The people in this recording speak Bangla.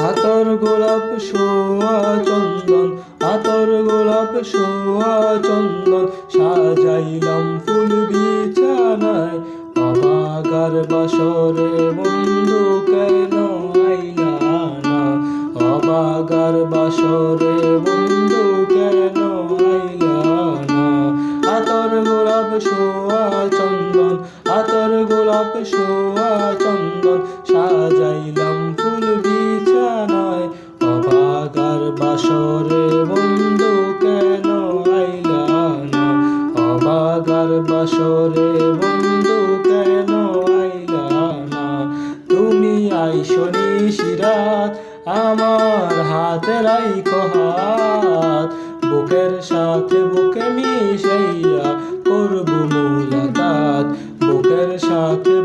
আতর গোলাপ সোয়া চন্দন, আতর গোলাপ সোয়া চন্দন, সাজাইলাম ফুল বিছানায়। অবাগার বাসরে বন্ধু কেন আইলা না? অবাগার বাসরে বন্ধু কেন আইলা না? আতর গোলাপ সোয়া চন্দন, আতর গোলাপ সোয়া চন্দন, সাজাইলাম ফুল বিছানায়। অবাগার বাসরে বন্ধু কেন আইলা না? অবাগার বাসরে বন্ধু কেন আইলা না? তুমি আইসো নিশিরাত, আমার হাতে রাইখো হাত, বুকের সাথে বুকে মিশাইয়া করব মুলাকাত, বুকের সাথে